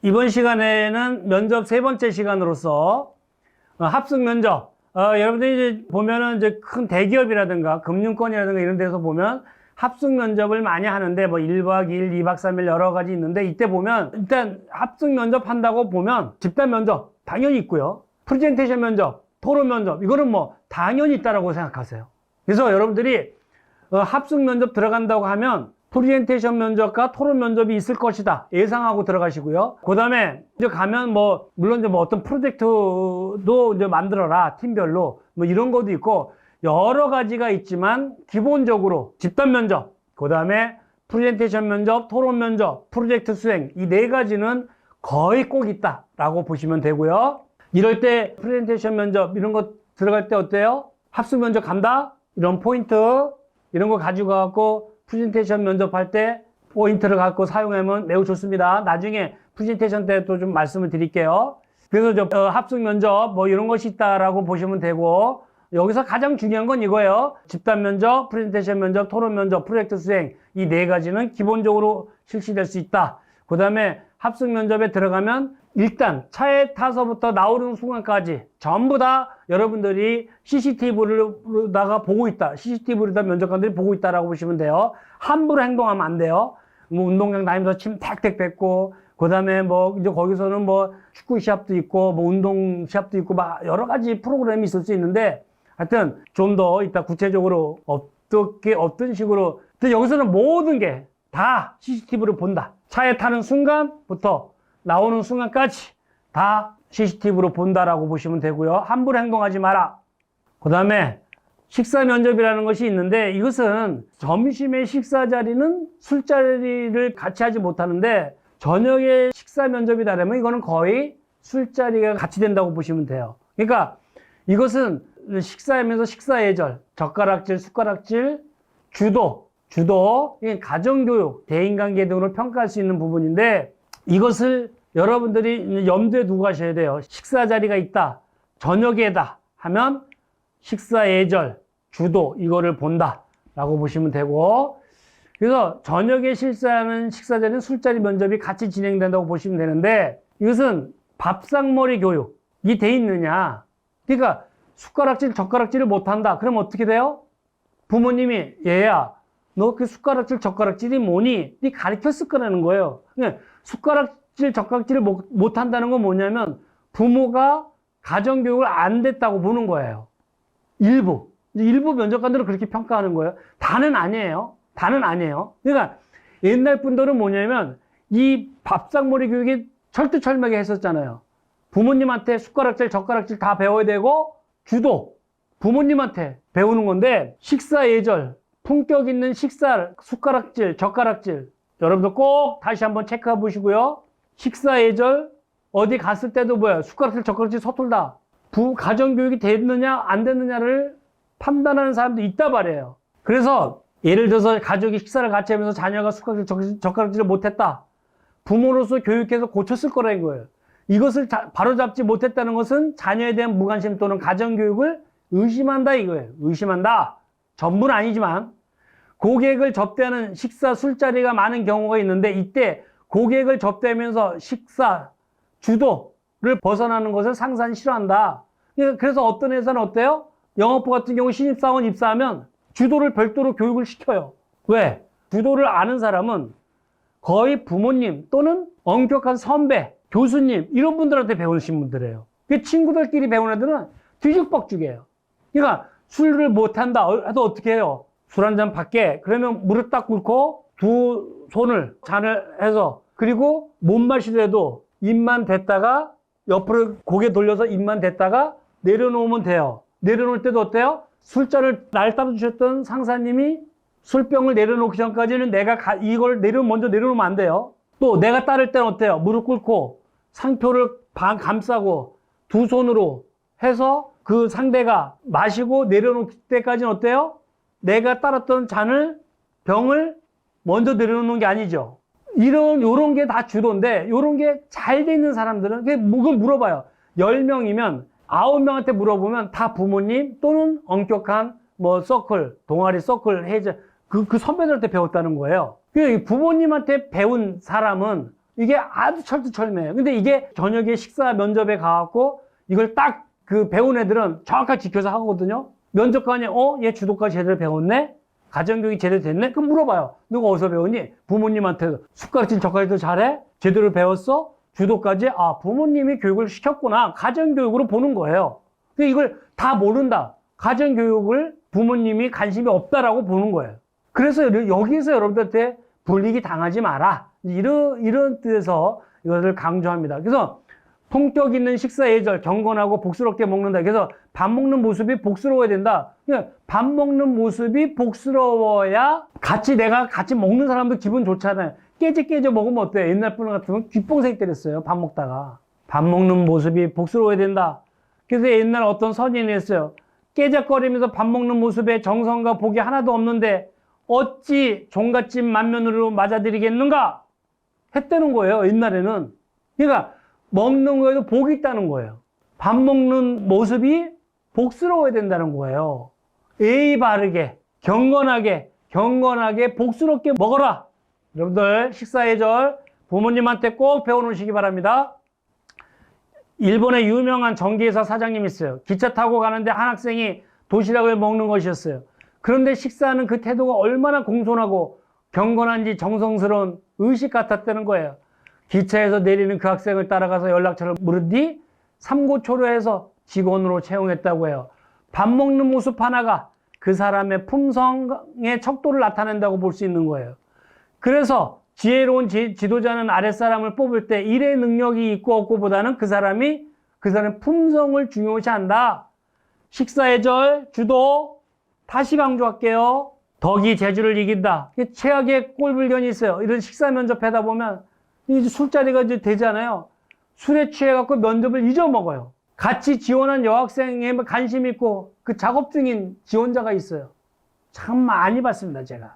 이번 시간에는 면접 세 번째 시간으로서 합숙 면접. 여러분들이 이제 보면은 이제 큰 대기업이라든가 금융권이라든가 이런 데서 보면 합숙 면접을 많이 하는데 뭐 1박 2일, 2박 3일 여러 가지 있는데 이때 보면 일단 합숙 면접 한다고 보면 집단 면접 당연히 있고요. 프레젠테이션 면접, 토론 면접 이거는 뭐 당연히 있다라고 생각하세요. 그래서 여러분들이 합숙 면접 들어간다고 하면 프레젠테이션 면접과 토론 면접이 있을 것이다 예상하고 들어가시고요. 그 다음에 이제 가면 뭐 물론 이제 뭐 어떤 프로젝트도 이제 만들어라 팀별로 뭐 이런 것도 있고 여러 가지가 있지만 기본적으로 집단 면접, 그 다음에 프레젠테이션 면접, 토론 면접, 프로젝트 수행 이 네 가지는 거의 꼭 있다라고 보시면 되고요. 이럴 때 프레젠테이션 면접 이런 거 들어갈 때 어때요? 합숙 면접 간다? 이런 포인트 이런 거 가지고 가고 프레젠테이션 면접할 때 포인트를 갖고 사용하면 매우 좋습니다. 나중에 프레젠테이션 때 또 좀 말씀을 드릴게요. 그래서 합숙 면접 뭐 이런 것이 있다라고 보시면 되고 여기서 가장 중요한 건 이거예요. 집단 면접, 프레젠테이션 면접, 토론 면접, 프로젝트 수행 이 네 가지는 기본적으로 실시될 수 있다. 그 다음에 합숙 면접에 들어가면 일단 차에 타서부터 나오는 순간까지 전부 다 여러분들이 CCTV로다가 보고 있다. CCTV로다 면접관들이 보고 있다라고 보시면 돼요. 함부로 행동하면 안 돼요. 뭐 운동장 다니면서 침 택택 뱉고, 그 다음에 뭐 이제 거기서는 뭐 축구 시합도 있고, 뭐 운동 시합도 있고, 막 여러 가지 프로그램이 있을 수 있는데, 하여튼 좀 더 이따 구체적으로 어떤 식으로, 근데 여기서는 모든 게 다 CCTV로 본다. 차에 타는 순간부터 나오는 순간까지 다 CCTV로 본다라고 보시면 되고요. 함부로 행동하지 마라. 그 다음에 식사 면접이라는 것이 있는데 이것은 점심의 식사 자리는 술자리를 같이 하지 못하는데 저녁에 식사 면접이다라면 이거는 거의 술자리가 같이 된다고 보시면 돼요. 그러니까 이것은 식사하면서 식사 예절, 젓가락질, 숟가락질, 주도, 이게 가정교육, 대인관계 등으로 평가할 수 있는 부분인데 이것을 여러분들이 염두에 두고 가셔야 돼요. 식사 자리가 있다, 저녁에다 하면 식사 예절, 주도 이거를 본다라고 보시면 되고 그래서 저녁에 실시하는 식사 자리는 술자리 면접이 같이 진행된다고 보시면 되는데 이것은 밥상머리 교육이 돼 있느냐. 그러니까 숟가락질, 젓가락질을 못한다. 그럼 어떻게 돼요? 부모님이 얘야 너 그 숟가락질, 젓가락질이 뭐니? 네 가르쳤을 거라는 거예요. 그러니까 숟가락질, 젓가락질을 못한다는 건 뭐냐면 부모가 가정교육을 안 됐다고 보는 거예요. 일부 면접관들은 그렇게 평가하는 거예요. 다는 아니에요. 그러니까 옛날 분들은 뭐냐면 이 밥상머리 교육이 철두철미하게 했었잖아요. 부모님한테 숟가락질, 젓가락질 다 배워야 되고 주도 부모님한테 배우는 건데 식사 예절, 품격 있는 식사, 숟가락질, 젓가락질 여러분들 꼭 다시 한번 체크해 보시고요. 식사 예절 어디 갔을 때도 뭐야 숟가락질, 젓가락질 서툴다. 가정교육이 됐느냐 안 됐느냐를 판단하는 사람도 있다 말이에요. 그래서 예를 들어서 가족이 식사를 같이 하면서 자녀가 숟가락질, 젓가락질을 못했다. 부모로서 교육해서 고쳤을 거라는 거예요. 이것을 바로잡지 못했다는 것은 자녀에 대한 무관심 또는 가정교육을 의심한다 이거예요. 의심한다. 전부는 아니지만 고객을 접대하는 식사 술자리가 많은 경우가 있는데 이때 고객을 접대하면서 식사 주도를 벗어나는 것을 상사는 싫어한다. 그래서 어떤 회사는 어때요? 영업부 같은 경우 신입사원 입사하면 주도를 별도로 교육을 시켜요. 왜? 주도를 아는 사람은 거의 부모님 또는 엄격한 선배, 교수님 이런 분들한테 배우신 분들이에요. 친구들끼리 배우는 애들은 뒤죽박죽이에요. 그러니까 술을 못한다 해도 어떻게 해요? 술 한 잔 받게 그러면 무릎 딱 꿇고 두 손을 잔을 해서 그리고 못 마시더라도 입만 댔다가 옆으로 고개 돌려서 입만 댔다가 내려놓으면 돼요. 내려놓을 때도 어때요? 술잔을 날 따라 주셨던 상사님이 술병을 내려놓기 전까지는 내가 이걸 먼저 내려놓으면 안 돼요. 또 내가 따를 때는 어때요? 무릎 꿇고 상표를 감싸고 두 손으로 해서 그 상대가 마시고 내려놓을 때까지는 어때요? 내가 따랐던 병을 먼저 내려놓는 게 아니죠. 요런 게 다 주도인데, 요런 게 잘 돼 있는 사람들은, 그걸 물어봐요. 10명이면 9명한테 물어보면 다 부모님 또는 엄격한 동아리 서클, 그 선배들한테 배웠다는 거예요. 부모님한테 배운 사람은 이게 아주 철두철미해요. 근데 이게 저녁에 식사 면접에 가갖고 이걸 딱 그 배운 애들은 정확하게 지켜서 하거든요. 면접관이 얘 주도까지 제대로 배웠네? 가정교육이 제대로 됐네? 그럼 물어봐요. 누가 어디서 배웠니? 부모님한테 숟가락질 젓가락질 잘해? 제대로 배웠어? 주도까지? 아, 부모님이 교육을 시켰구나. 가정교육으로 보는 거예요. 근데 이걸 다 모른다. 가정교육을 부모님이 관심이 없다라고 보는 거예요. 그래서 여기에서 여러분들한테 불이익이 당하지 마라. 이런 뜻에서 이것을 강조합니다. 그래서 품격 있는 식사 예절, 경건하고 복스럽게 먹는다. 그래서 밥 먹는 모습이 복스러워야 된다. 밥 먹는 모습이 복스러워야 내가 같이 먹는 사람도 기분 좋잖아요. 깨져 먹으면 어때요? 옛날 분 같으면 귓봉생 때렸어요. 밥 먹다가. 밥 먹는 모습이 복스러워야 된다. 그래서 옛날 어떤 선인이 했어요. 깨작거리면서 밥 먹는 모습에 정성과 복이 하나도 없는데 어찌 종갓집 만면으로 맞아들이겠는가? 했다는 거예요. 옛날에는. 그러니까 먹는 거에도 복이 있다는 거예요. 밥 먹는 모습이 복스러워야 된다는 거예요. 예의 바르게, 경건하게 복스럽게 먹어라. 여러분들 식사 예절 부모님한테 꼭 배워놓으시기 바랍니다. 일본의 유명한 전기회사 사장님이 있어요. 기차 타고 가는데 한 학생이 도시락을 먹는 것이었어요. 그런데 식사하는 그 태도가 얼마나 공손하고 경건한지 정성스러운 의식 같았다는 거예요. 기차에서 내리는 그 학생을 따라가서 연락처를 물은 뒤 삼고초려해서 직원으로 채용했다고 해요. 밥 먹는 모습 하나가 그 사람의 품성의 척도를 나타낸다고 볼 수 있는 거예요. 그래서 지혜로운 지도자는 아랫사람을 뽑을 때 일의 능력이 있고 없고보다는 그 사람의 품성을 중요시한다. 식사예절, 주도 다시 강조할게요. 덕이 재주를 이긴다. 최악의 꼴불견이 있어요. 이런 식사 면접하다 보면 이제 술자리가 이제 되잖아요. 술에 취해갖고 면접을 잊어먹어요. 같이 지원한 여학생에 관심 있고 그 작업 중인 지원자가 있어요. 참 많이 봤습니다, 제가.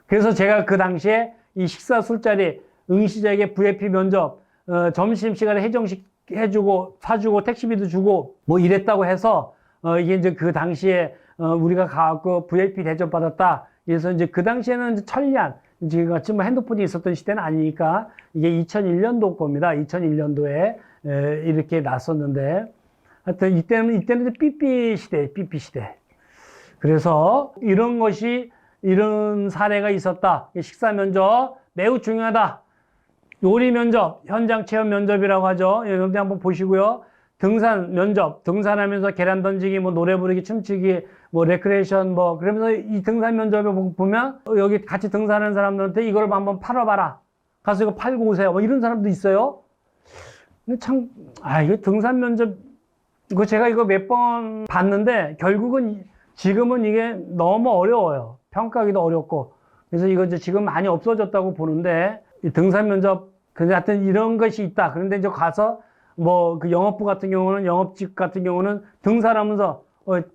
그래서 제가 그 당시에 이 식사 술자리 응시자에게 VIP 면접, 점심시간에 해정식 해주고 사주고 택시비도 주고 뭐 이랬다고 해서 이게 이제 그 당시에 우리가 가갖고 VIP 대접 받았다. 그래서 이제 그 당시에는 이제 천리안, 지금 같이 뭐 핸드폰이 있었던 시대는 아니니까 이게 2001년도 겁니다. 2001년도에 이렇게 났었는데 하여튼 이때는 이제 삐삐 시대. 그래서 이런 사례가 있었다. 식사 면접 매우 중요하다. 요리 면접, 현장 체험 면접이라고 하죠. 여러분들 한번 보시고요. 등산 면접, 등산하면서 계란 던지기, 뭐 노래 부르기, 춤추기, 뭐 레크레이션, 뭐 그러면서 이 등산 면접에 보면 여기 같이 등산하는 사람들한테 이걸 한번 팔아봐라. 가서 이거 팔고 오세요. 뭐 이런 사람도 있어요. 근데 참, 이거 등산 면접 이거 제가 이거 몇 번 봤는데 결국은 지금은 이게 너무 어려워요. 평가하기도 어렵고. 그래서 이거 이제 지금 많이 없어졌다고 보는데 이 등산 면접 근데 하여튼 이런 것이 있다. 그런데 이제 가서 뭐 그 영업부 같은 경우는 영업직 같은 경우는 등산하면서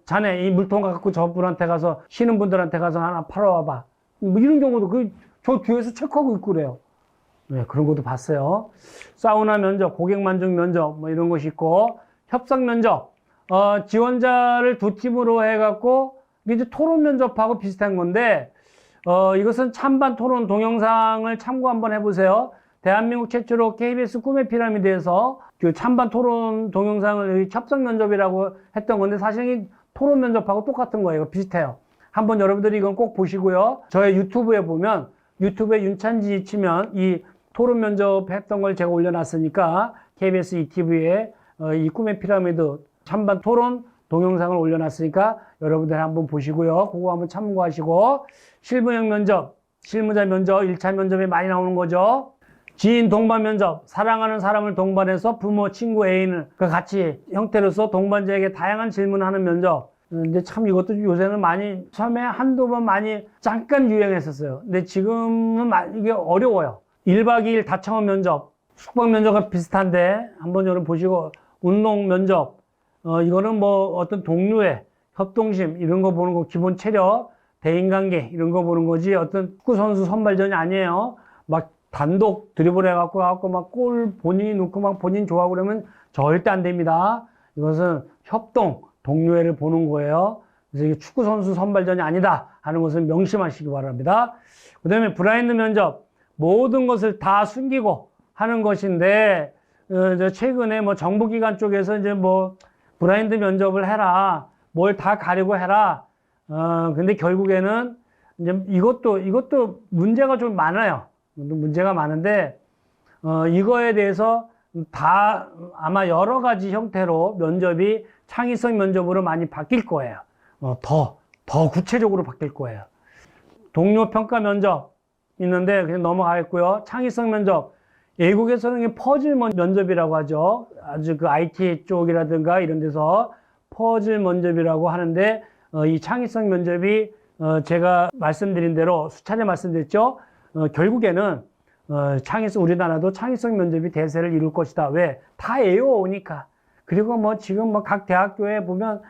자네 이 물통 갖고 저 분한테 가서 쉬는 분들한테 가서 하나 팔아와봐. 뭐 이런 경우도 저 뒤에서 체크하고 있고 그래요. 네, 그런 것도 봤어요. 사우나 면접, 고객 만족 면접 뭐 이런 것이 있고 협상 면접, 지원자를 두 팀으로 해갖고 이제 토론 면접하고 비슷한 건데 이것은 찬반 토론 동영상을 참고 한번 해보세요. 대한민국 최초로 KBS 꿈의 피라미드에서 그 찬반 토론 동영상을 협상 면접이라고 했던 건데 사실 토론 면접하고 똑같은 거예요. 비슷해요. 한번 여러분들이 이건 꼭 보시고요. 저의 유튜브에 보면 유튜브에 윤찬지 치면 이 토론 면접 했던 걸 제가 올려놨으니까 KBS ETV에 이 꿈의 피라미드 찬반 토론 동영상을 올려놨으니까 여러분들 한번 보시고요. 그거 한번 참고하시고 실무형 면접, 실무자 면접, 1차 면접에 많이 나오는 거죠. 지인 동반 면접, 사랑하는 사람을 동반해서 부모, 친구, 애인을 같이 형태로서 동반자에게 다양한 질문을 하는 면접. 근데 참 이것도 요새는 많이 처음에 한두 번 많이 잠깐 유행했었어요. 근데 지금은 이게 어려워요. 1박 2일 다청원 면접, 숙박 면접과 비슷한데 한번 여러분 보시고 운동 면접, 이거는 뭐 어떤 동료의 협동심 이런 거 보는 거 기본 체력, 대인관계 이런 거 보는 거지 어떤 축구 선수 선발전이 아니에요. 막 단독 드리블 해갖고 막 골 본인이 넣고 막 본인 좋아하고 그러면 절대 안 됩니다. 이것은 협동, 동료애를 보는 거예요. 그래서 이게 축구 선수 선발전이 아니다 하는 것을 명심하시기 바랍니다. 그 다음에 블라인드 면접, 모든 것을 다 숨기고 하는 것인데, 이제 최근에 뭐 정부기관 쪽에서 이제 뭐 블라인드 면접을 해라, 뭘 다 가리고 해라. 근데 결국에는 이제 이것도 문제가 좀 많아요. 문제가 많은데, 이거에 대해서 다 아마 여러 가지 형태로 면접이 창의성 면접으로 많이 바뀔 거예요. 더 구체적으로 바뀔 거예요. 동료 평가 면접 있는데 그냥 넘어가겠고요. 창의성 면접. 외국에서는 퍼즐 면접이라고 하죠. 아주 그 IT 쪽이라든가 이런 데서 퍼즐 면접이라고 하는데, 이 창의성 면접이, 제가 말씀드린 대로 수차례 말씀드렸죠. 결국에는, 우리나라도 창의성 면접이 대세를 이룰 것이다. 왜? 다 외워오니까. 그리고 뭐 지금 뭐 각 대학교에 보면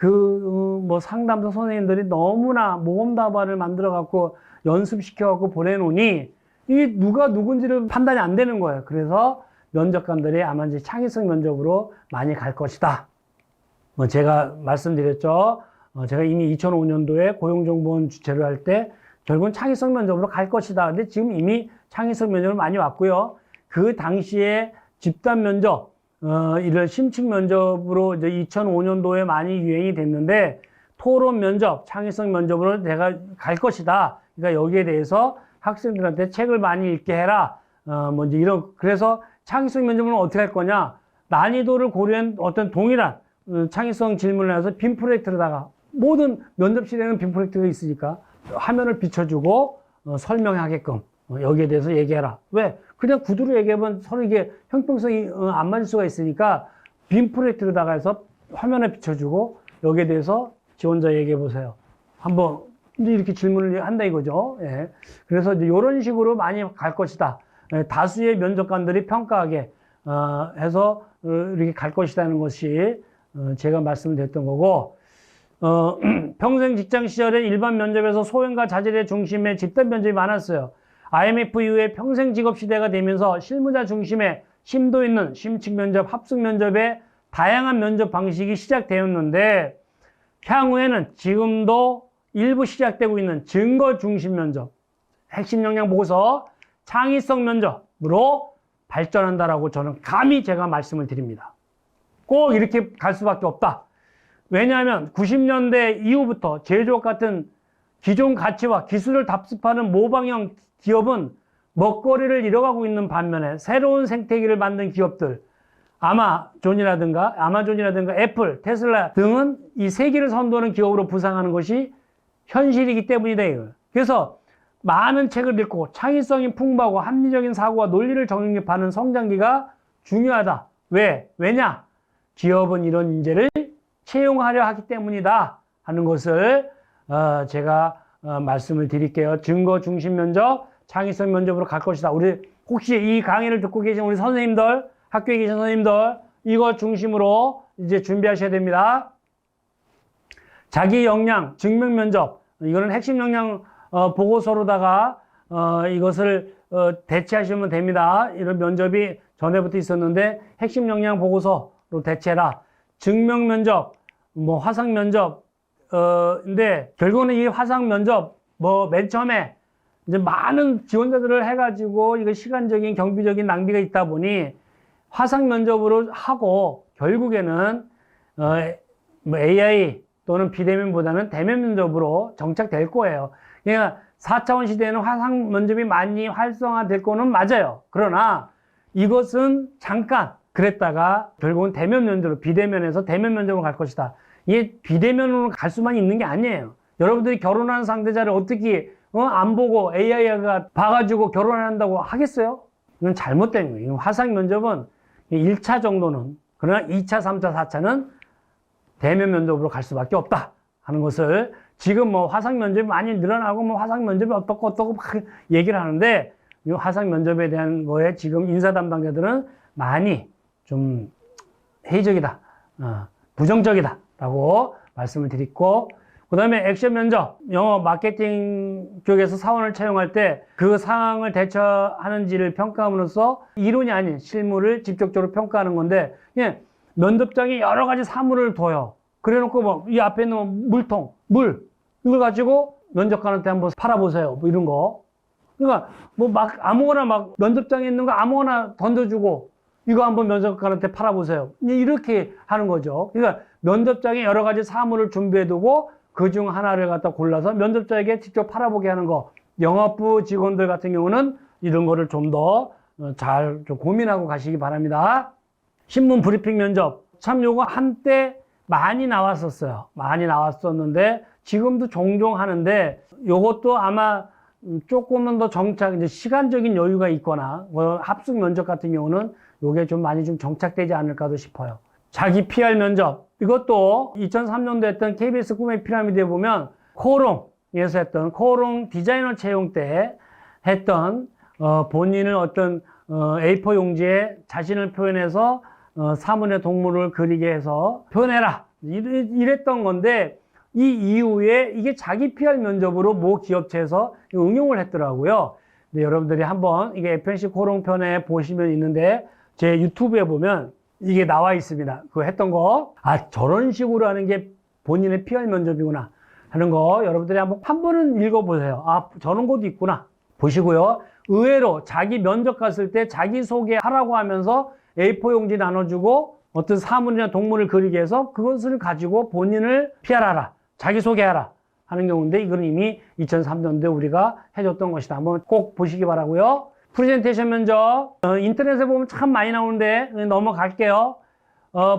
뭐 상담소 선생님들이 너무나 모험답안을 만들어 갖고 연습시켜 갖고 보내놓으니 이게 누가 누군지를 판단이 안 되는 거예요. 그래서 면접관들이 아마 이제 창의성 면접으로 많이 갈 것이다. 뭐 제가 말씀드렸죠. 제가 이미 2005년도에 고용정보원 주최를 할 때 결국은 창의성 면접으로 갈 것이다. 근데 지금 이미 창의성 면접을 많이 왔고요. 그 당시에 집단 면접, 이를 심층 면접으로 이제 2005년도에 많이 유행이 됐는데, 토론 면접, 창의성 면접으로 내가 갈 것이다. 그러니까 여기에 대해서 학생들한테 책을 많이 읽게 해라. 뭐 이제 그래서 창의성 면접은 어떻게 할 거냐? 난이도를 고려한 어떤 동일한 창의성 질문을 해서 빔 프로젝트로다가, 모든 면접실에는 빔 프로젝트가 있으니까 화면을 비춰주고 설명하게끔 여기에 대해서 얘기해라. 왜? 그냥 구두로 얘기하면 서로 이게 형평성이 안 맞을 수가 있으니까 빔 프로젝트로다가 해서 화면에 비춰주고 여기에 대해서 지원자 얘기해 보세요. 한번 이제 이렇게 질문을 한다 이거죠. 예. 그래서 이제 이런 식으로 많이 갈 것이다. 예. 다수의 면접관들이 평가하게 해서 이렇게 갈 것이라는 것이 제가 말씀드렸던 거고, 평생 직장 시절에 일반 면접에서 소형과 자질의 중심의 집단 면접이 많았어요. IMF 이후에 평생 직업 시대가 되면서 실무자 중심의 심도 있는 심층 면접, 합숙 면접의 다양한 면접 방식이 시작되었는데, 향후에는 지금도 일부 시작되고 있는 증거 중심 면접, 핵심 역량 보고서, 창의성 면접으로 발전한다라고 저는 감히 제가 말씀을 드립니다. 꼭 이렇게 갈 수밖에 없다. 왜냐하면 90년대 이후부터 제조업 같은 기존 가치와 기술을 답습하는 모방형 기업은 먹거리를 잃어가고 있는 반면에 새로운 생태계를 만든 기업들, 아마존이라든가 애플, 테슬라 등은 이 세계를 선도하는 기업으로 부상하는 것이 현실이기 때문이다. 그래서 많은 책을 읽고 창의성이 풍부하고 합리적인 사고와 논리를 정립하는 성장기가 중요하다. 왜냐? 기업은 이런 인재를 채용하려 하기 때문이다 하는 것을 제가 말씀을 드릴게요. 증거 중심 면접, 창의성 면접으로 갈 것이다. 우리 혹시 이 강의를 듣고 계신 우리 선생님들, 학교에 계신 선생님들, 이거 중심으로 이제 준비하셔야 됩니다. 자기 역량 증명 면접, 이거는 핵심 역량 보고서로다가 이것을 대체하시면 됩니다. 이런 면접이 전에부터 있었는데 핵심 역량 보고서로 대체라. 증명 면접, 뭐 화상 면접, 근데 결국은 이 화상 면접 맨 처음에 이제 많은 지원자들을 해가지고 이거 시간적인 경비적인 낭비가 있다 보니 화상 면접으로 하고 결국에는 뭐 AI 또는 비대면보다는 대면 면접으로 정착될 거예요. 그러니까 4차원 시대에는 화상 면접이 많이 활성화될 거는 맞아요. 그러나 이것은 잠깐 그랬다가 결국은 대면 면접으로, 비대면에서 대면 면접으로 갈 것이다. 이게 비대면으로 갈 수만 있는 게 아니에요. 여러분들이 결혼하는 상대자를 어떻게 안 보고 AI가 봐가지고 결혼한다고 하겠어요? 이건 잘못된 거예요. 화상 면접은 1차 정도는, 그러나 2차, 3차, 4차는 대면 면접으로 갈 수밖에 없다 하는 것을, 지금 뭐 화상 면접이 많이 늘어나고 뭐 화상 면접이 어떻고 막 얘기를 하는데, 이 화상 면접에 대한 거에 지금 인사 담당자들은 많이 좀 회의적이다, 부정적이다 라고 말씀을 드리고, 그 다음에 액션 면접, 영어 마케팅 쪽에서 사원을 채용할 때 그 상황을 대처하는지를 평가함으로써 이론이 아닌 실무를 직접적으로 평가하는 건데, 예, 면접장에 여러 가지 사물을 둬요. 그래 놓고 뭐 이 앞에 있는 물통, 물, 이걸 가지고 면접관한테 한번 팔아보세요. 뭐 이런 거. 그러니까 뭐 막 아무거나 막 면접장에 있는 거 아무거나 던져주고 이거 한번 면접관한테 팔아보세요. 이렇게 하는 거죠. 그러니까 면접장에 여러 가지 사물을 준비해두고 그중 하나를 갖다 골라서 면접자에게 직접 팔아보게 하는 거. 영업부 직원들 같은 경우는 이런 거를 좀 더 잘 좀 고민하고 가시기 바랍니다. 신문 브리핑 면접. 참 요거 한때 많이 나왔었어요. 많이 나왔었는데 지금도 종종 하는데 요것도 아마 조금은 더 정착, 이제 시간적인 여유가 있거나 뭐 합숙 면접 같은 경우는 요게 좀 많이 좀 정착되지 않을까도 싶어요. 자기 PR 면접. 이것도 2003년도 했던 KBS 꿈의 피라미드에 보면 코롱에서 했던 코롱 디자이너 채용 때 했던 본인을 어떤 A4 용지에 자신을 표현해서 사물의 동물을 그리게 해서 표현해라. 이랬던 건데 이 이후에 이게 자기 PR 면접으로 모 기업체에서 응용을 했더라고요. 근데 여러분들이 한번 이게 FNC 코롱 편에 보시면 있는데 제 유튜브에 보면 이게 나와 있습니다. 그거 했던 거. 아, 저런 식으로 하는 게 본인의 PR 면접이구나 하는 거 여러분들이 한 번은 읽어보세요. 아, 저런 것도 있구나. 보시고요. 의외로 자기 면접 갔을 때 자기소개하라고 하면서 A4 용지 나눠주고 어떤 사물이나 동물을 그리게 해서 그것을 가지고 본인을 PR하라. 자기소개하라. 하는 경우인데 이건 이미 2003년도에 우리가 해줬던 것이다. 한번 꼭 보시기 바라고요. 프레젠테이션 면접. 인터넷에 보면 참 많이 나오는데 넘어갈게요.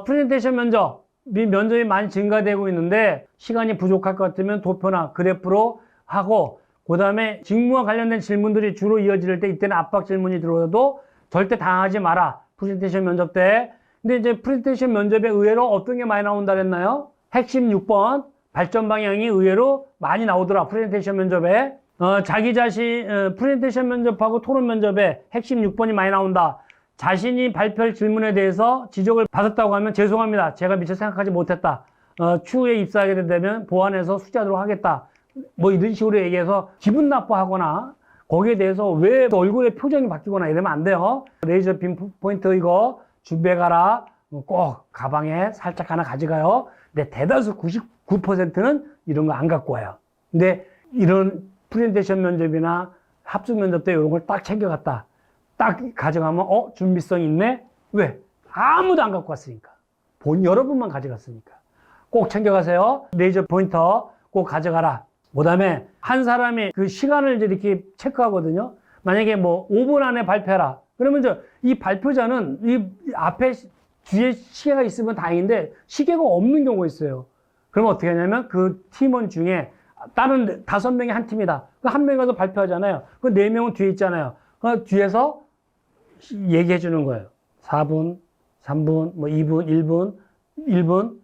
프레젠테이션 면접. 면접이 많이 증가되고 있는데 시간이 부족할 것 같으면 도표나 그래프로 하고 그 다음에 직무와 관련된 질문들이 주로 이어질 때 이때는 압박 질문이 들어와도 절대 당하지 마라. 프레젠테이션 면접 때. 근데 이제 프레젠테이션 면접에 의외로 어떤 게 많이 나온다 그랬나요? 핵심 6번 발전 방향이 의외로 많이 나오더라. 프레젠테이션 면접에. 자기 자신 프레젠테이션 면접하고 토론 면접에 핵심 6번이 많이 나온다. 자신이 발표할 질문에 대해서 지적을 받았다고 하면 죄송합니다. 제가 미처 생각하지 못했다. 추후에 입사하게 된다면 보완해서 숙지하도록 하겠다. 뭐 이런 식으로 얘기해서 기분 나빠하거나 거기에 대해서 왜 얼굴의 표정이 바뀌거나 이러면 안 돼요. 레이저 빔 포인터 이거 준비해 가라. 꼭 가방에 살짝 하나 가져가요. 근데 대다수 99%는 이런 거 안 갖고 와요. 근데 이런 프레젠테이션 면접이나 합숙 면접 때 이런 걸 딱 챙겨갔다. 딱 가져가면 준비성 있네? 왜? 아무도 안 갖고 왔으니까. 여러분만 가져갔으니까. 꼭 챙겨가세요. 레이저 포인터 꼭 가져가라. 그 다음에 한 사람이 그 시간을 이제 이렇게 체크하거든요. 만약에 뭐 5분 안에 발표해라. 그러면 이 발표자는 이 앞에 뒤에 시계가 있으면 다행인데 시계가 없는 경우가 있어요. 그러면 어떻게 하냐면 그 팀원 중에 다른 5명이 한 팀이다. 그 한 명이 가서 발표하잖아요. 그 4명은 뒤에 있잖아요. 그 뒤에서 얘기해 주는 거예요. 4분, 3분, 뭐 2분, 1분, 1분,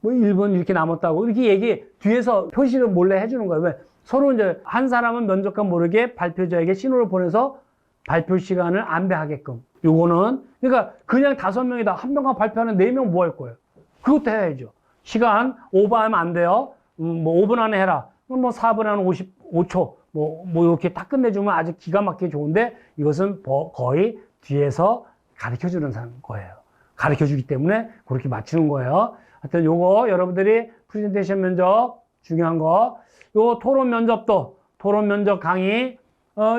뭐 1분 이렇게 남았다고 이렇게 뒤에서 표시를 몰래 해주는 거예요. 왜? 서로 이제 한 사람은 면접관 모르게 발표자에게 신호를 보내서 발표 시간을 안배하게끔. 요거는 그러니까 그냥 5명이다. 한 명만 발표하는 4명 뭐 할 거예요? 그것도 해야죠. 시간 오버하면 안 돼요. 뭐 5분 안에 해라. 그럼 뭐 4분 안에 55초 뭐 이렇게 딱 끝내주면 아주 기가 막히게 좋은데 이것은 거의 뒤에서 가르쳐주는 거예요. 가르쳐주기 때문에 그렇게 맞추는 거예요. 하여튼 요거 여러분들이 프레젠테이션 면접 중요한 거. 요 토론 면접도 토론 면접 강의.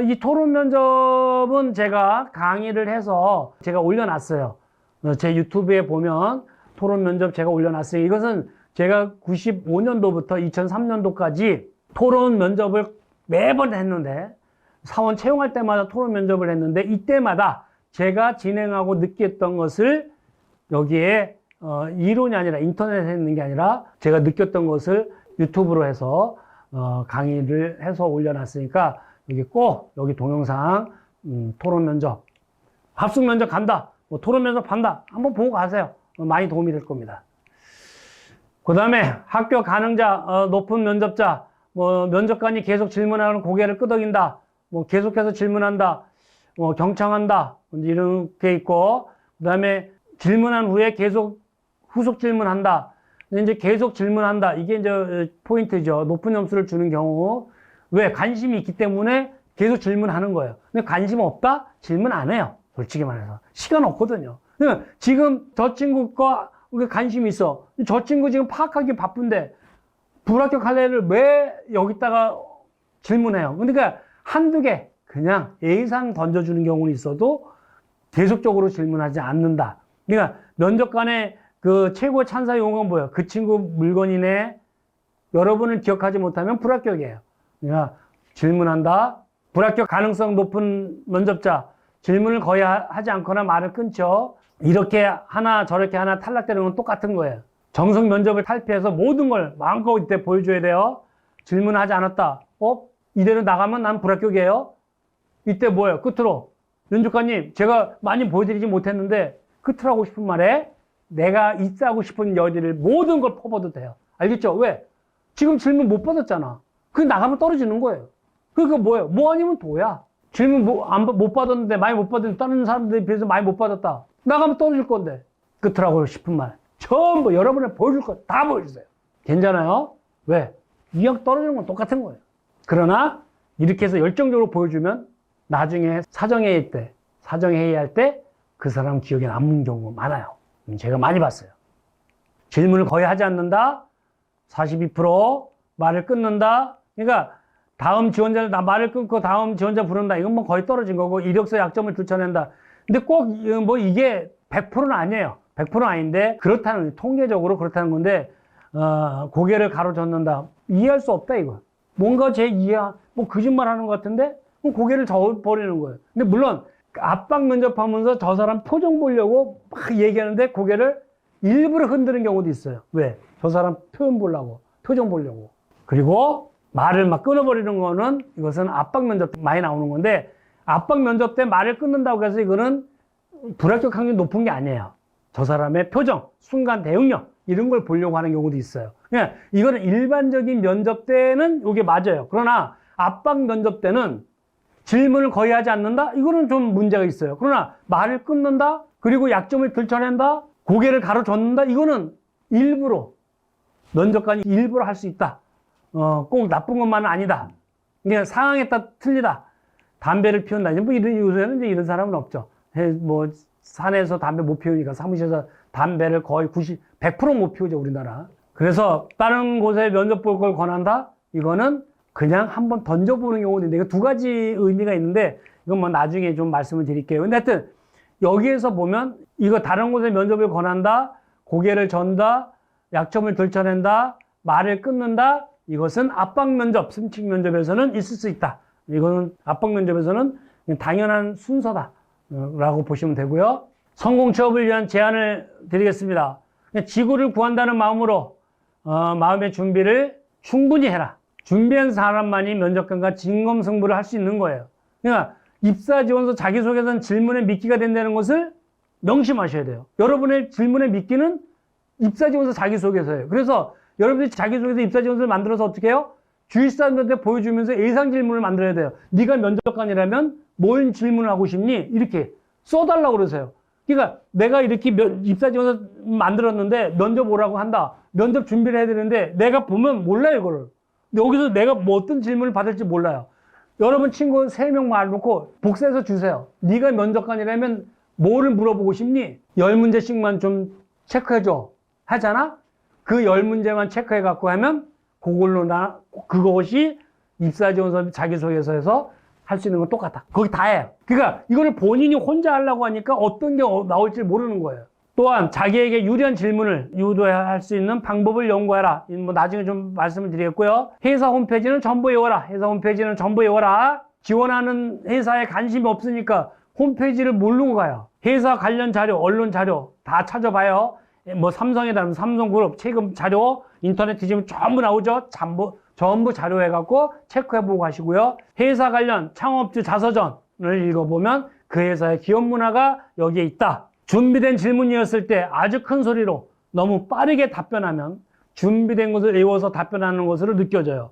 이 토론 면접은 제가 강의를 해서 제가 올려놨어요. 제 유튜브에 보면 토론 면접 제가 올려놨어요. 이것은 제가 95년도부터 2003년도까지 토론 면접을 매번 했는데 사원 채용할 때마다 토론 면접을 했는데 이때마다 제가 진행하고 느꼈던 것을 여기에 이론이 아니라 인터넷에 있는 게 아니라 제가 느꼈던 것을 유튜브로 해서 강의를 해서 올려놨으니까 여기 꼭 여기 동영상 토론 면접 합숙 면접 간다 뭐 토론 면접 간다 한번 보고 가세요. 많이 도움이 될 겁니다. 그 다음에 합격 가능자 높은 면접자 뭐 면접관이 계속 질문하는 고개를 끄덕인다 뭐 계속해서 질문한다 경청한다 이렇게 있고 그 다음에 질문한 후에 계속 후속 질문한다. 근데 이제 계속 질문한다. 이게 이제 포인트죠. 높은 점수를 주는 경우. 왜? 관심이 있기 때문에 계속 질문하는 거예요. 근데 관심 없다? 질문 안 해요. 솔직히 말해서. 시간 없거든요. 그러니까 지금 저 친구가 관심이 있어. 저 친구 지금 파악하기 바쁜데 불합격 할래를 왜 여기다가 질문해요. 그러니까 한두 개, 그냥 A상 던져주는 경우는 있어도 계속적으로 질문하지 않는다. 그러니까 면접관의 그 최고 찬사 용어가 뭐예요? 그 친구 물건이네. 여러분을 기억하지 못하면 불합격이에요. 그러니까 질문한다. 불합격 가능성 높은 면접자, 질문을 거의 하지 않거나 말을 끊죠. 이렇게 하나 저렇게 하나 탈락되는 건 똑같은 거예요. 정석 면접을 탈피해서 모든 걸 마음껏 이때 보여줘야 돼요. 질문하지 않았다. 이대로 나가면 난 불합격이에요. 이때 뭐예요? 끝으로. 면접관님, 제가 많이 보여드리지 못했는데 끝으로 하고 싶은 말에 내가 입사하고 싶은 여지를 모든 걸 퍼봐도 돼요. 알겠죠? 왜? 지금 질문 못 받았잖아. 그 나가면 떨어지는 거예요. 그러니까 뭐예요? 뭐 아니면 도야. 질문 못 받았는데, 많이 못 받았는데, 다른 사람들에 비해서 많이 못 받았다. 나가면 떨어질 건데. 끝으로 하고 싶은 말. 전부 여러분이 보여줄 거 다 보여주세요. 괜찮아요? 왜? 이왕 떨어지는 건 똑같은 거예요. 그러나, 이렇게 해서 열정적으로 보여주면, 나중에 사정회의할 때, 그 사람 기억에 남는 경우가 많아요. 제가 많이 봤어요. 질문을 거의 하지 않는다. 42% 말을 끊는다. 그러니까 다음 지원자를 말을 끊고 다음 지원자 부른다. 이건 뭐 거의 떨어진 거고 이력서 약점을 들춰낸다. 근데 꼭 뭐 이게 100%는 아니에요. 100%는 아닌데 그렇다는 통계적으로 그렇다는 건데 고개를 가로젓는다. 이해할 수 없다 이거. 뭔가 뭐 거짓말하는 것 같은데 그럼 고개를 저어버리는 거예요. 근데 물론 압박 면접하면서 저 사람 표정 보려고 막 얘기하는데 고개를 일부러 흔드는 경우도 있어요. 왜? 저 사람 표정 보려고. 그리고 말을 막 끊어버리는 거는 이것은 압박 면접 때 많이 나오는 건데 압박 면접 때 말을 끊는다고 해서 이거는 불합격 확률이 높은 게 아니에요. 저 사람의 표정, 순간 대응력 이런 걸 보려고 하는 경우도 있어요. 그냥 이거는 일반적인 면접 때는 이게 맞아요. 그러나 압박 면접 때는 질문을 거의 하지 않는다? 이거는 좀 문제가 있어요. 그러나 말을 끊는다? 그리고 약점을 들춰낸다? 고개를 가로젓는다? 이거는 일부러 면접관이 일부러 할 수 있다. 꼭 나쁜 것만은 아니다. 그냥 상황에 따라 틀리다. 담배를 피운다. 뭐 요새는 이제 이런 사람은 없죠. 뭐 산에서 담배 못 피우니까 사무실에서 담배를 거의 100% 못 피우죠, 우리나라. 그래서 다른 곳에 면접 볼 걸 권한다? 이거는 그냥 한번 던져보는 경우도 있는데, 이거 두 가지 의미가 있는데, 이건 뭐 나중에 좀 말씀을 드릴게요. 근데 하여튼, 여기에서 보면, 이거 다른 곳에 면접을 권한다, 고개를 전다, 약점을 들춰낸다, 말을 끊는다, 이것은 압박 면접, 승직 면접에서는 있을 수 있다. 이거는 압박 면접에서는 당연한 순서다. 라고 보시면 되고요. 성공 취업을 위한 제안을 드리겠습니다. 지구를 구한다는 마음으로, 마음의 준비를 충분히 해라. 준비한 사람만이 면접관과 진검승부를 할 수 있는 거예요. 그러니까 입사지원서 자기소개서는 질문에 미끼가 된다는 것을 명심하셔야 돼요. 여러분의 질문에 미끼는 입사지원서 자기소개서예요. 그래서 여러분들이 자기소개서 입사지원서를 만들어서 어떻게 해요? 주위 사람들한테 보여주면서 예상 질문을 만들어야 돼요. 네가 면접관이라면 뭘 질문을 하고 싶니? 이렇게 써달라고 그러세요. 그러니까 내가 이렇게 입사지원서 만들었는데 면접 오라고 한다. 면접 준비를 해야 되는데 내가 보면 몰라요, 이거를. 여기서 내가 뭐 어떤 질문을 받을지 몰라요. 여러분 친구 3명 말놓고 복사해서 주세요. 네가 면접관이라면 뭐를 물어보고 싶니? 10문제씩만 좀 체크해줘. 하잖아? 그 10문제만 체크해갖고 하면 그것이 입사지원서 자기소개서에서 할 수 있는 건 똑같아. 거기 다 해요. 그러니까 이거를 본인이 혼자 하려고 하니까 어떤 게 나올지 모르는 거예요. 또한 자기에게 유리한 질문을 유도할 수 있는 방법을 연구해라. 뭐 나중에 좀 말씀을 드리겠고요. 회사 홈페이지는 전부 외워라. 회사 홈페이지는 전부 외워라. 지원하는 회사에 관심이 없으니까 홈페이지를 모르고 가요. 회사 관련 자료, 언론 자료 다 찾아봐요. 뭐 삼성이라면 삼성그룹 세금 자료 인터넷 뒤지면 전부 나오죠. 전부 자료 해갖고 체크해보고 가시고요. 회사 관련 창업주 자서전을 읽어보면 그 회사의 기업 문화가 여기에 있다. 준비된 질문이었을 때 아주 큰 소리로 너무 빠르게 답변하면 준비된 것을 외워서 답변하는 것으로 느껴져요.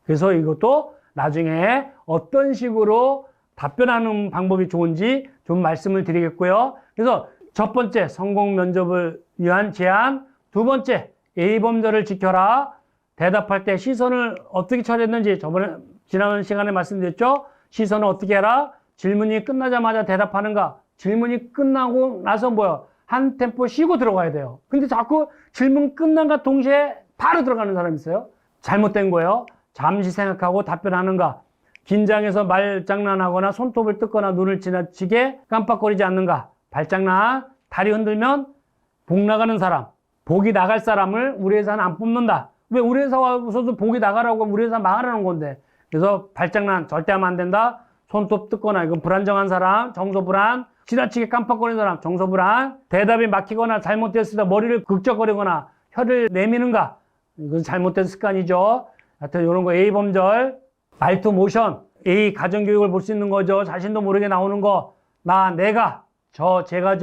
그래서 이것도 나중에 어떤 식으로 답변하는 방법이 좋은지 좀 말씀을 드리겠고요. 그래서 첫 번째, 성공 면접을 위한 제안. 두 번째, 예의범절을 지켜라. 대답할 때 시선을 어떻게 처리했는지 지난 시간에 말씀드렸죠. 시선을 어떻게 해라. 질문이 끝나자마자 대답하는가. 질문이 끝나고 나서 한 템포 쉬고 들어가야 돼요. 근데 자꾸 질문 끝난과 동시에 바로 들어가는 사람이 있어요. 잘못된 거예요. 잠시 생각하고 답변하는가. 긴장해서 말장난하거나 손톱을 뜯거나 눈을 지나치게 깜빡거리지 않는가? 발장난, 다리 흔들면 복 나가는 사람, 복이 나갈 사람을 우리 회사는 안 뽑는다. 왜 우리 회사 와서도 복이 나가라고 우리 회사 망하라는 건데. 그래서 발장난 절대 하면 안 된다. 손톱 뜯거나 이건 불안정한 사람, 정서불안, 지나치게 깜빡거리는 사람, 정서불안, 대답이 막히거나 잘못됐을 때 머리를 극적거리거나 혀를 내미는가? 이건 잘못된 습관이죠. 하여튼 이런 거 A범절, 말투 모션, A 가정교육을 볼 수 있는 거죠. 자신도 모르게 나오는 거, 나, 내가, 제가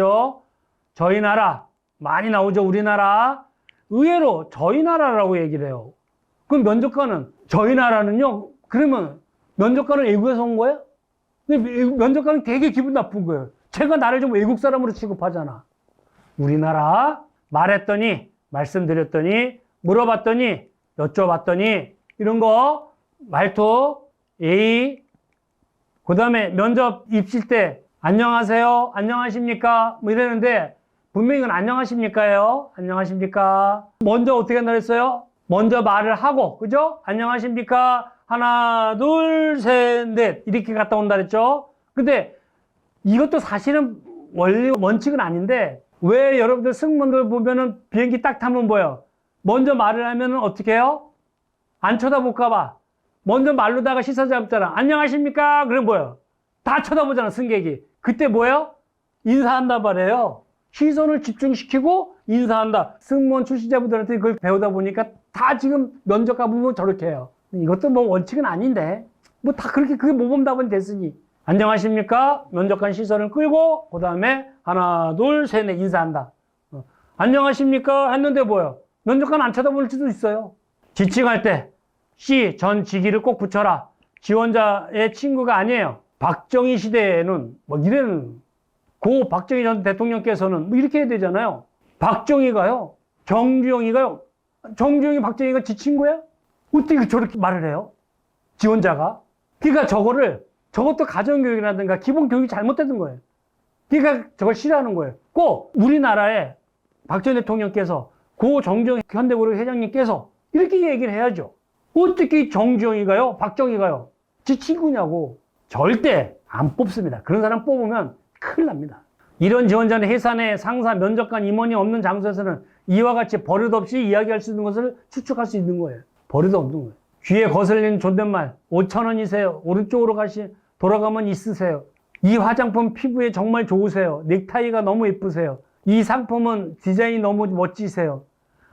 저희 나라, 많이 나오죠. 우리나라. 의외로 저희 나라라고 얘기를 해요. 그럼 면접관은 저희 나라는요? 그러면 면접관을 외국에서 온 거예요? 근데 면접관은 되게 기분 나쁜 거예요. 제가 나를 좀 외국 사람으로 취급하잖아. 우리나라 말했더니, 말씀드렸더니, 물어봤더니, 여쭤봤더니, 이런 거, 말투, A, 그 다음에 면접 입실 때, 안녕하세요, 안녕하십니까, 뭐 이러는데, 분명히 이건 안녕하십니까예요. 안녕하십니까. 먼저 어떻게 한다 그랬어요? 먼저 말을 하고, 그죠? 안녕하십니까. 하나, 둘, 셋, 넷. 이렇게 갔다 온다 그랬죠? 근데 이것도 사실은 원칙은 아닌데, 왜 여러분들 승무원들 보면은 비행기 딱 타면 뭐예요? 먼저 말을 하면은 어떻게 해요? 안 쳐다볼까봐. 먼저 말로다가 시선 잡잖아. 안녕하십니까? 그럼 뭐예요? 다 쳐다보잖아, 승객이. 그때 뭐예요? 인사한다 말이에요. 시선을 집중시키고 인사한다. 승무원 출신자분들한테 그걸 배우다 보니까 다 지금 면접가 보면 저렇게 해요. 이것도 뭐 원칙은 아닌데 뭐 다 그렇게 그게 모범답은 됐으니 안녕하십니까? 면접관 시선을 끌고 그 다음에 하나 둘 셋 넷 인사한다. 안녕하십니까? 했는데 뭐예요? 면접관 안 쳐다볼 수도 있어요. 지칭할 때 C 전 직위를 꼭 붙여라. 지원자의 친구가 아니에요. 박정희 시대에는 뭐 이래는 고 박정희 전 대통령께서는 뭐 이렇게 해야 되잖아요. 박정희가요. 정주영이가요. 정주영이 박정희가 지 친구예요? 어떻게 저렇게 말을 해요? 지원자가. 그러니까 저것도 가정교육이라든가 기본교육이 잘못된 거예요. 그러니까 저걸 싫어하는 거예요. 꼭 우리나라에 박정희 대통령께서 고 정주영 현대그룹 회장님께서 이렇게 얘기를 해야죠. 어떻게 정주영이가요? 박정희가요? 지 친구냐고. 절대 안 뽑습니다. 그런 사람 뽑으면 큰일 납니다. 이런 지원자는 회사 내 상사, 면접관, 임원이 없는 장소에서는 이와 같이 버릇없이 이야기할 수 있는 것을 추측할 수 있는 거예요. 버릇 없는 거예요. 귀에 거슬리는 존댓말 5,000원이세요. 오른쪽으로 돌아가면 있으세요. 이 화장품 피부에 정말 좋으세요. 넥타이가 너무 예쁘세요. 이 상품은 디자인이 너무 멋지세요.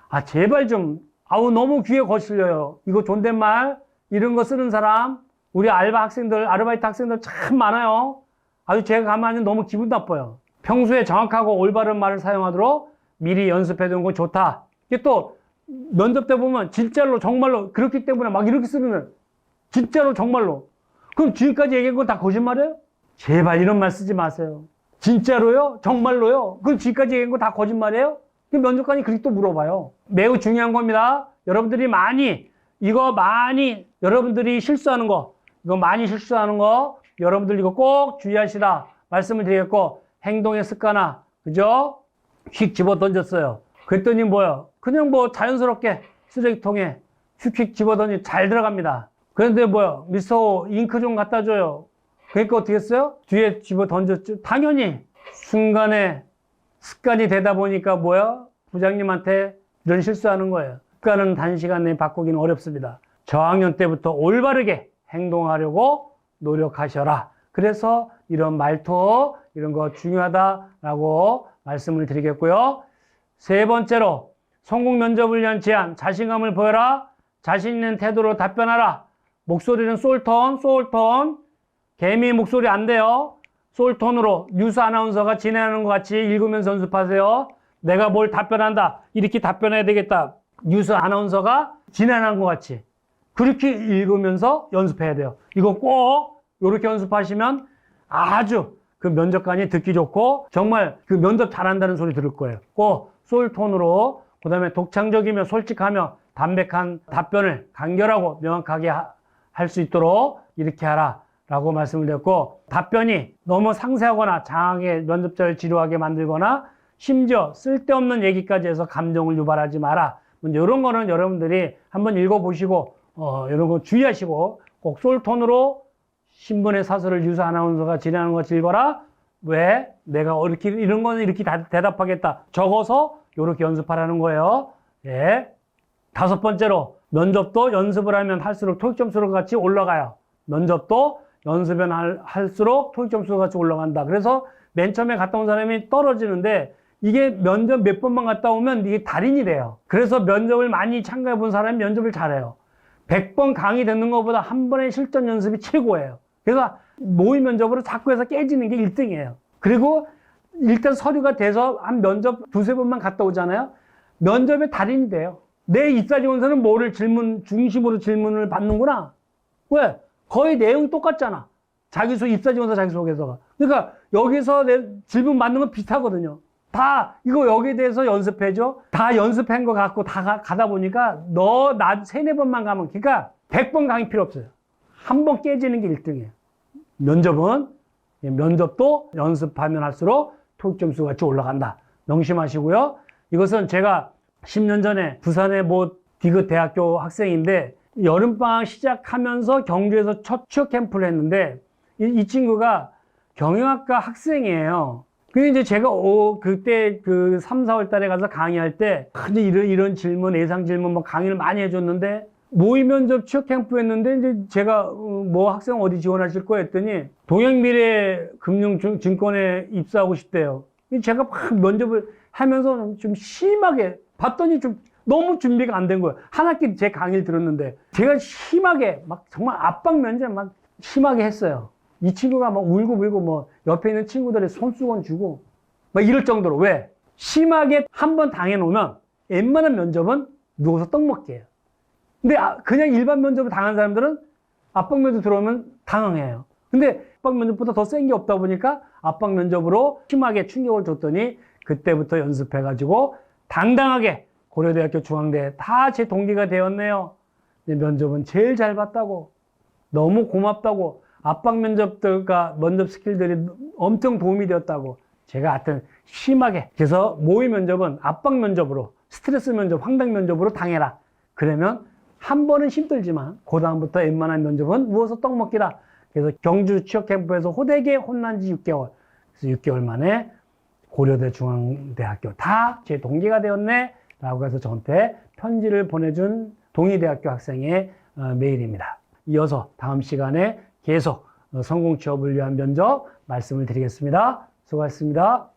아 제발 좀 너무 귀에 거슬려요. 이거 존댓말 이런 거 쓰는 사람 우리 아르바이트 학생들 참 많아요. 아주 제가 가만히 너무 기분 나빠요. 평소에 정확하고 올바른 말을 사용하도록 미리 연습해 두는 건 좋다. 이게 또 면접 때 보면 진짜로 정말로 그렇기 때문에 막 이렇게 쓰는 거예요. 진짜로 정말로. 그럼 지금까지 얘기한 건 다 거짓말이에요? 제발 이런 말 쓰지 마세요. 진짜로요? 정말로요? 그럼 지금까지 얘기한 거 다 거짓말이에요? 그럼 면접관이 그렇게 또 물어봐요. 매우 중요한 겁니다. 여러분들이 여러분들이 실수하는 거, 여러분들 이거 꼭 주의하시라 말씀을 드리겠고, 행동의 습관화, 그죠? 휙 집어 던졌어요. 그랬더니 뭐요? 그냥 뭐 자연스럽게 쓰레기통에 휙 집어 던지 잘 들어갑니다. 그런데 뭐요? 미스터 잉크 좀 갖다 줘요. 그러니까 어떻게 했어요? 뒤에 집어 던졌죠. 당연히 순간에 습관이 되다 보니까 뭐요? 부장님한테 이런 실수하는 거예요. 습관은 단시간 내에 바꾸기는 어렵습니다. 저학년 때부터 올바르게 행동하려고 노력하셔라. 그래서 이런 말투, 이런 거 중요하다라고 말씀을 드리겠고요. 세 번째로, 성공 면접을 위한 제안, 자신감을 보여라. 자신 있는 태도로 답변하라. 목소리는 소울톤. 개미 목소리 안 돼요. 소울톤으로 뉴스 아나운서가 진행하는 것 같이 읽으면서 연습하세요. 내가 뭘 답변한다. 이렇게 답변해야 되겠다. 뉴스 아나운서가 진행하는 것 같이. 그렇게 읽으면서 연습해야 돼요. 이거 꼭 이렇게 연습하시면 아주 그 면접관이 듣기 좋고 정말 그 면접 잘한다는 소리 들을 거예요. 꼭 소울톤으로, 그 다음에 독창적이며 솔직하며 담백한 답변을 간결하고 명확하게 할 수 있도록 이렇게 하라 라고 말씀을 드렸고, 답변이 너무 상세하거나 장하게 면접자를 지루하게 만들거나 심지어 쓸데없는 얘기까지 해서 감정을 유발하지 마라. 이런 거는 여러분들이 한번 읽어보시고 이런 거 주의하시고 꼭 소울톤으로 신분의 사설을 유수 아나운서가 진행하는 거 읽어라. 왜? 내가 이렇게, 이런 거는 이렇게 대답하겠다. 적어서 이렇게 연습하라는 거예요. 예. 5번째로, 면접도 연습을 하면 할수록 토익 점수가 같이 올라가요. 면접도 연습을 할수록 토익 점수가 같이 올라간다. 그래서 맨 처음에 갔다 온 사람이 떨어지는데 이게 면접 몇 번만 갔다 오면 이게 달인이 돼요. 그래서 면접을 많이 참가해 본 사람이 면접을 잘해요. 100번 강의 듣는 것보다 한 번의 실전 연습이 최고예요. 그래서 모의 면접으로 자꾸 해서 깨지는 게 1등이에요. 그리고 일단 서류가 돼서 한 면접 두세 번만 갔다 오잖아요. 면접의 달인이 돼요. 내 입사 지원서는 뭐를 중심으로 질문을 받는구나. 왜? 거의 내용이 똑같잖아. 입사 지원서 자기소개서가. 그러니까 여기서 내 질문 받는 건 비슷하거든요. 다 이거 여기에 대해서 연습해줘. 다 연습한 거 갖고 다 가다 보니까 나 3-4번만 가면, 그러니까 100번 강의 필요 없어요. 한 번 깨지는 게 1등이에요. 면접도 연습하면 할수록 토익 점수가 같이 올라간다. 명심하시고요. 이것은 제가 10년 전에 부산의 디귿 대학교 학생인데 여름방학 시작하면서 경주에서 첫 취업 캠프를 했는데 이 친구가 경영학과 학생이에요. 근데 이제 제가 그때 3, 4월 달에 가서 강의할 때 근데 이런 질문, 예상 질문 강의를 많이 해줬는데 모의 면접 취업 캠프 했는데 이제 제가 학생 어디 지원하실 거예요 했더니 동양미래금융증권에 입사하고 싶대요. 제가 막 면접을 하면서 좀 심하게 봤더니 좀 너무 준비가 안 된 거예요. 한 학기 제 강의를 들었는데 제가 심하게 정말 압박 면접 심하게 했어요. 이 친구가 울고 옆에 있는 친구들의 손수건 주고 이럴 정도로. 왜? 심하게 한번 당해놓으면 웬만한 면접은 누워서 떡 먹기예요. 근데 그냥 일반 면접을 당한 사람들은 압박 면접 들어오면 당황해요. 근데 압박 면접보다 더 센 게 없다 보니까 압박 면접으로 심하게 충격을 줬더니 그때부터 연습해가지고 당당하게 고려대학교 중앙대 다 제 동기가 되었네요. 면접은 제일 잘 봤다고, 너무 고맙다고, 압박 면접 스킬들이 엄청 도움이 되었다고. 제가 하여튼 심하게. 그래서 모의 면접은 압박 면접으로, 스트레스 면접, 황당 면접으로 당해라. 그러면 한 번은 힘들지만 그다음부터 웬만한 면접은 누워서 떡 먹기다. 그래서 경주 취업 캠프에서 호되게 혼난 지 6개월. 그래서 6개월 만에 고려대 중앙대학교 다 제 동기가 되었네 라고 해서 저한테 편지를 보내준 동의대학교 학생의 메일입니다. 이어서 다음 시간에 계속 성공 취업을 위한 면접 말씀을 드리겠습니다. 수고하셨습니다.